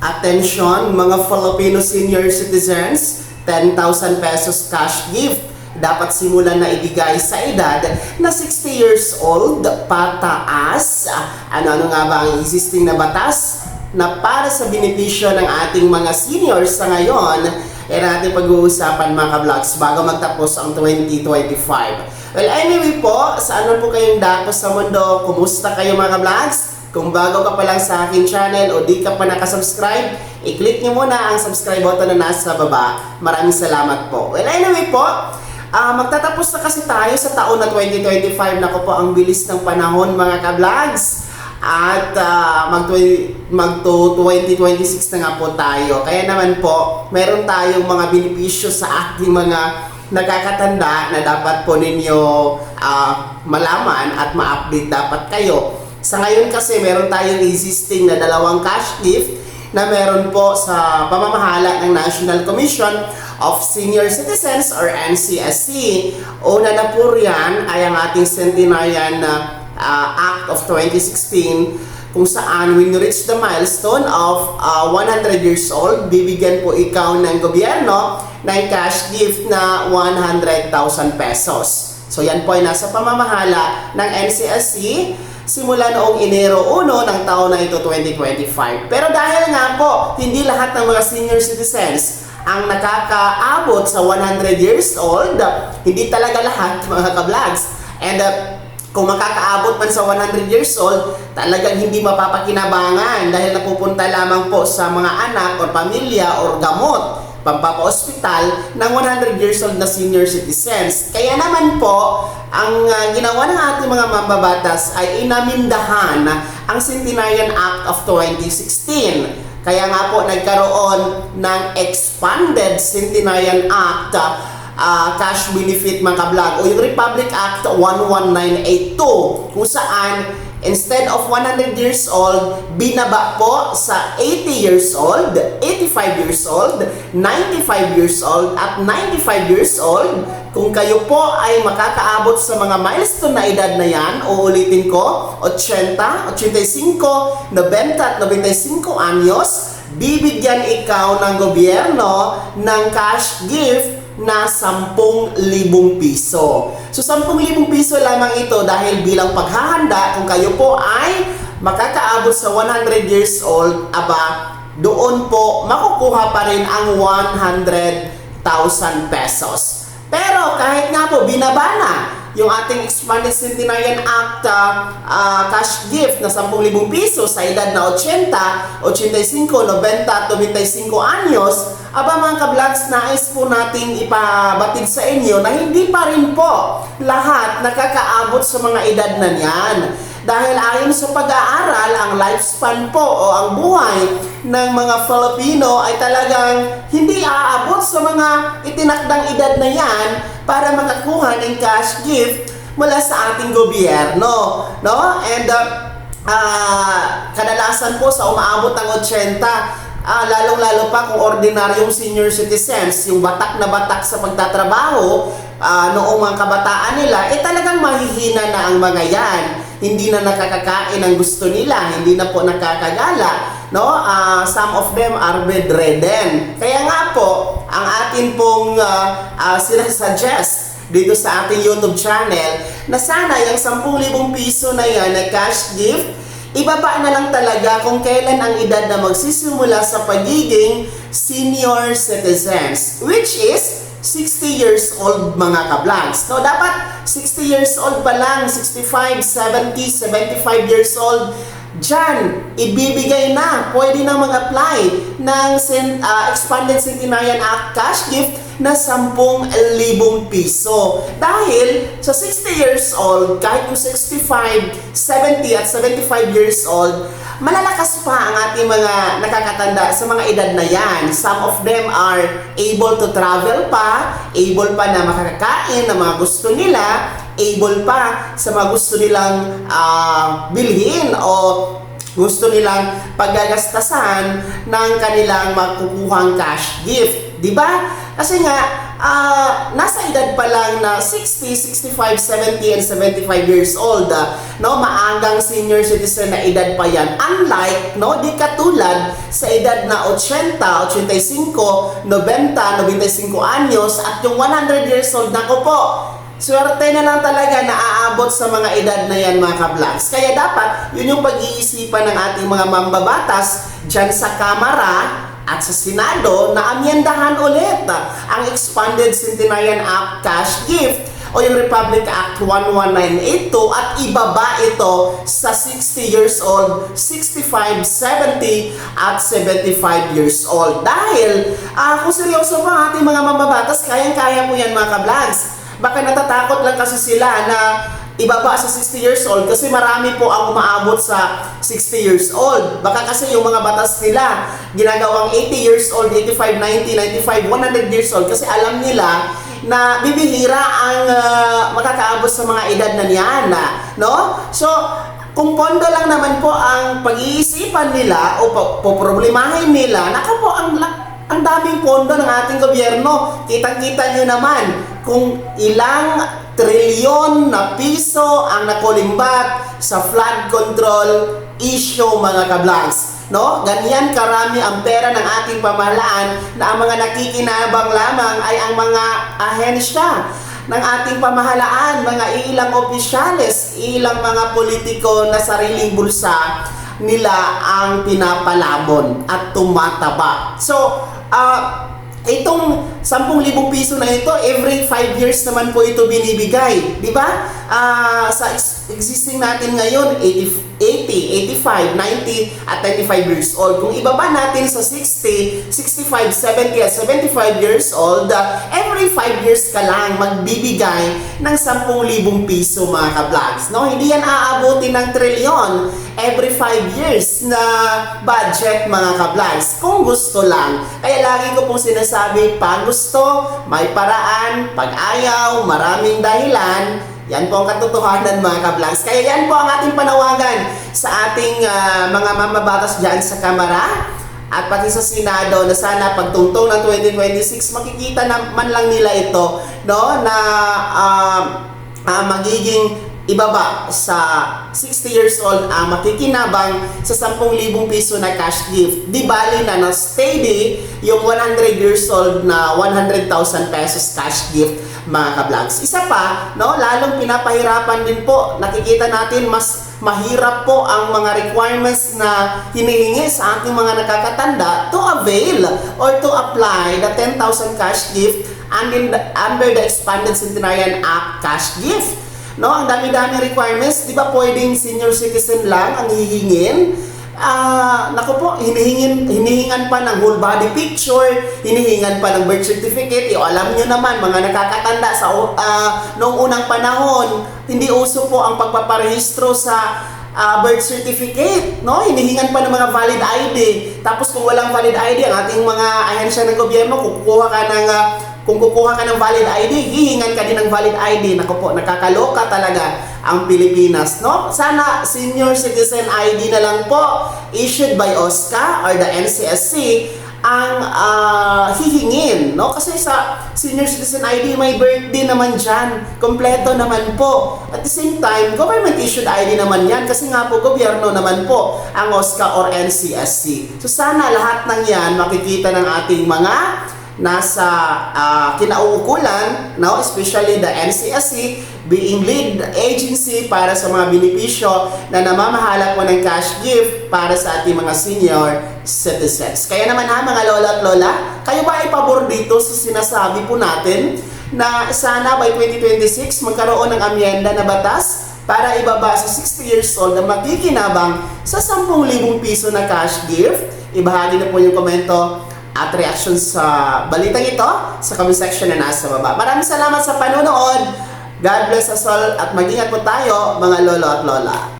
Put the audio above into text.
Attention mga Filipino senior citizens, 10,000 pesos cash gift dapat simulan na ibigay sa edad na 60 years old pataas. Ano nga ba ang existing na batas na para sa benepisyo ng ating mga seniors sa ngayon? Natin pag-uusapan mga ka-vlogs bago magtapos ang 2025. Well, anyway po, saan po kayong dako sa mundo? Kumusta kayo mga ka-vlogs? Kung bago ka pa lang sa akin channel o di ka pa nakasubscribe, i-click nyo muna ang subscribe button na nasa baba. Maraming salamat po. Well, anyway po, magtatapos na kasi tayo sa taon na 2025. Naku po, ang bilis ng panahon mga ka-vlogs. At mag-2026 na nga po tayo. Kaya naman po, meron tayong mga benepisyo sa ating mga nakakatanda na dapat po ninyo malaman at ma-update dapat kayo. Sa ngayon kasi meron tayong existing na dalawang cash gift na meron po sa pamamahala ng National Commission of Senior Citizens or NCSC. Una na po riyan ay ang ating Centenarian Act of 2016 kung saan when you reach the milestone of 100 years old, bibigyan po ikaw ng gobyerno ng cash gift na 100,000 pesos. So yan po ay nasa pamamahala ng NCSC simula noong Enero 1 ng taon na ito 2025. Pero dahil nga po, hindi lahat ng mga senior citizens ang nakakaabot sa 100 years old, hindi talaga lahat mga ka-vlogs. And kung makakaabot man sa 100 years old, talagang hindi mapapakinabangan dahil napupunta lamang po sa mga anak o pamilya o gamot pagpapa-hospital ng 100 years old na senior citizens. Kaya naman po, ang ginawa ng ating mga mambabatas ay inamindahan ang Centenarian Act of 2016. Kaya nga po nagkaroon ng Expanded Centenarian Act cash benefit mga ka-vlog o yung Republic Act 11982 kung saan instead of 100 years old, binaba po sa 80 years old, 85 years old, 95 years old, at 95 years old. Kung kayo po ay makakaabot sa mga milestone na edad na yan, uulitin ko, 80, 85, 90 at 95 anyos, bibigyan ikaw ng gobyerno ng cash gift na 10,000 piso. So 10,000 piso lamang ito dahil bilang paghahanda kung kayo po ay makakaabot sa 100 years old, doon po makukuha pa rin ang 100,000 pesos. Pero kahit nga po binaba na yung ating Expanded Centenarian Act cash gift na 10,000 piso sa edad na 80, 85, 90 at 95 anyos, mga ka-vlogs, nais po natin ipabatid sa inyo na hindi pa rin po lahat nakakaabot sa mga edad na yan. Dahil ayon sa pag-aaral, ang lifespan po o ang buhay ng mga Filipino ay talagang hindi aabot sa mga itinakdang edad na yan para makakuha ng cash gift mula sa ating gobyerno. No? And kadalasan po sa umaabot ng 80, lalong-lalo pa kung ordinaryong senior citizens, yung batak na batak sa pagtatrabaho, noong mga kabataan nila, talagang mahihina na ang mga yan. Hindi na nakakakain ang gusto nila, hindi na po nakakagala. No? Some of them are bedridden. Kaya nga po, ang atin pong sinasuggest dito sa ating YouTube channel na sana yung 10,000 piso na yan na cash gift, ibaba na lang talaga kung kailan ang edad na magsisimula sa pagiging senior citizens, which is 60 years old mga ka-vlogs. No, dapat 60 years old pa lang, 65, 70, 75 years old, dyan, ibibigay na, pwede na mag-apply ng Expanded Centenarian Act cash gift na 10,000 piso. Dahil sa 60 years old, kahit kung 65, 70 at 75 years old, malalakas pa ang ating mga nakakatanda sa mga edad na yan. Some of them are able to travel pa, able pa na makakakain ng mga gusto nila, able pa sa mga gusto nilang bilhin o gusto nilang paggagastasan ng kanilang makukuhang cash gift. Di ba? Kasi nga, nasa edad pa lang na 60, 65, 70, and 75 years old, no, maagang senior citizen na edad pa yan. Unlike, no, di katulad sa edad na 80, 85, 90, 95 anyos, at yung 100 years old, nako po, swerte na lang talaga na aabot sa mga edad na yan, mga ka-vlogs. Kaya dapat, yun yung pag-iisipan ng ating mga mambabatas dyan sa Kamara at sa Senado na amyendahan ulit ang Expanded Centenarian Act Cash Gift o yung Republic Act 11982 at ibaba ito sa 60 years old, 65, 70 at 75 years old. Dahil kung seryoso pa ating mga mambabatas, kayang-kaya mo yan, mga ka-vlogs. Baka natatakot lang kasi sila na ibaba sa 60 years old kasi marami po ang umaabot sa 60 years old. Baka kasi yung mga batas nila ginagawang 80 years old, 85, 90, 95, 100 years old kasi alam nila na bibihira ang makakaabot sa mga edad na niyan, no? So, kung pondo lang naman po ang pag-iisipan nila o poproblemahin nila, naku po, ang daming pondo ng ating gobyerno. Kitang-kita nyo naman kung ilang trilyon na piso ang nakulimbat sa flood control issue, mga ka-vlogs. No? Ganyan karami ang pera ng ating pamahalaan na ang mga nakikinabang lamang ay ang mga ahensya ng ating pamahalaan, mga ilang opisyales, ilang mga politiko na sariling bulsa nila ang pinapalabon at tumataba. So, itong 10,000 piso na ito, every 5 years naman po ito binibigay. Di ba? Sa existing natin ngayon, 80, 85, 90, at 95 years old. Kung ibaba natin sa 60, 65, 70, at 75 years old, every 5 years ka lang magbibigay ng 10,000 piso, mga ka-vlogs. No? Hindi yan aabutin ng trilyon every 5 years na budget, mga ka-vlogs. Kung gusto lang. Kaya lagi ko pong sinasabi, pag gusto, may paraan. Pag ayaw, maraming dahilan. Yan po ang katotohanan, mga ka-vlogs. Kaya yan po ang ating panawagan sa ating mga mamabatas dyan sa Kamara at pati sa Senado na sana pagtungtong ng 2026 makikita naman lang nila ito, no, na magiging ibaba sa 60 years old makikinabang sa 10,000 piso na cash gift. Di bali na steady yung 100 years old na 100,000 pesos cash gift, mga ka-vlogs. Isa pa, no, lalong pinapahirapan din po. Nakikita natin mas mahirap po ang mga requirements na hinihingi sa ating mga nakakatanda to avail or to apply the 10,000 cash gift under the Expanded Centenarian Act cash gift. No, ang dami-dami requirements. Di ba pwedeng senior citizen lang ang hihingin? Naku po, hinihingan pa ng whole body picture, hinihingan pa ng birth certificate. Alam nyo naman, mga nakakatanda sa noong unang panahon, hindi uso po ang pagpaparehistro sa birth certificate, no? Hinihingan pa ng mga valid ID. Tapos kung walang valid ID, ang ating mga ahensya ng gobyerno, kung kukuha ka ng valid ID, hihingan ka din ng valid ID. Naku po, nakakaloka talaga ang Pilipinas, no? Sana senior citizen ID na lang po issued by OSCA or the NCSC ang hihingin, no? Kasi sa senior citizen ID may birthday naman dyan, kompleto naman po. At the same time, government issued ID naman yan kasi nga po gobyerno naman po ang OSCA or NCSC. So sana lahat ng yan makikita ng ating mga nasa kinauukulan, no? Especially the NCSC being lead agency para sa mga benepisyo na namamahala po ng cash gift para sa ating mga senior citizens. Kaya naman mga lola at lola, kayo ba ay pabor dito sa sinasabi po natin na sana by 2026 magkaroon ng amyenda na batas para ibaba sa 60 years old na makikinabang sa 10,000 piso na cash gift? Ibahagi na po yung komento at reaction sa balitang ito sa comment section na nasa baba. Maraming salamat sa panonood. God bless us all at mag-ingat po tayo, mga lolo at lola.